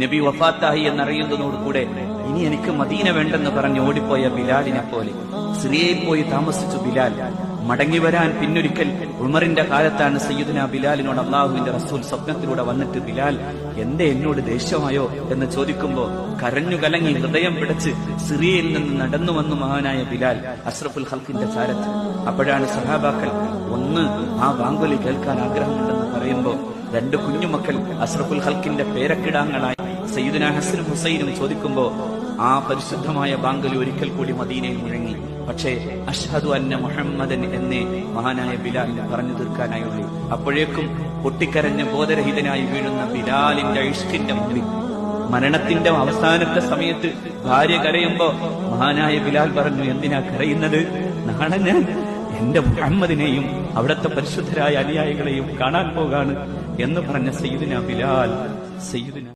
നബി വഫാത്തായി എന്നറിയുന്നതോടുകൂടെ ഇനി എനിക്ക് മദീന വേണ്ടെന്ന് പറഞ്ഞ് ഓടിപ്പോയ ബിലാലിനെ പോലെ സിറിയയിൽ പോയി താമസിച്ചു ബിലാൽ. മടങ്ങി വരാൻ പിന്നൊരിക്കൽ ഉമറിന്റെ കാലത്താണ് സയ്യിദുനാ ബിലാലിനോട് അള്ളാഹുവിന്റെ റസൂൽ സ്വപ്നത്തിലൂടെ വന്നിട്ട്, ബിലാൽ എന്തേ എന്നോട് ദേഷ്യമായോ എന്ന് ചോദിക്കുമ്പോ കരഞ്ഞു കലങ്ങി ഹൃദയം പിടച്ച് സിറിയയിൽ നിന്ന് നടന്നു വന്നു മഹാനായ ബിലാൽ അഷ്റഫുൽ ഖൽഖിന്റെ ചാരത്ത്. അപ്പോഴാണ് സഹാബാക്കൾ ഒന്ന് ആ ബാങ്കുലി കേൾക്കാൻ ആഗ്രഹമുണ്ടെന്ന് പറയുമ്പോ രണ്ട് കുഞ്ഞുമക്കൾ അഷ്റഫുൽ ഖൽഖിന്റെ പേരക്കിടാങ്ങളായി സയ്യിദുനാ ഹസനും ഹുസൈനും ചോദിക്കുമ്പോ ആ പരിശുദ്ധമായ ബാങ്കലി ഒരിക്കൽ കൂടി മദീനയിൽ മുഴങ്ങി. പക്ഷേ അഷ്ഹദു അന്ന മുഹമ്മദൻ എന്നേ മഹാനായ ബിലാലിന് പറഞ്ഞു തീർക്കാനായുള്ളൂ. അപ്പോഴേക്കും പൊട്ടിക്കരഞ്ഞ ബോധരഹിതനായി വീഴുന്ന ബിലാലിന്റെ ഇഷ്കിന്റെ മുമ്പിൽ മരണത്തിന്റെ അവസാനത്തെ സമയത്ത് ഭാര്യ കരയുമ്പോ മഹാനായ ബിലാൽ പറഞ്ഞു, എന്തിനാ കരയുന്നത്? നാളെ ഞാൻ എന്റെ മുഹമ്മദിനെയും അവിടുത്തെ പരിശുദ്ധരായ അനുയായികളെയും കാണാൻ പോകാണ് എന്ന് പറഞ്ഞ സയ്യിദുനാ ബിലാൽ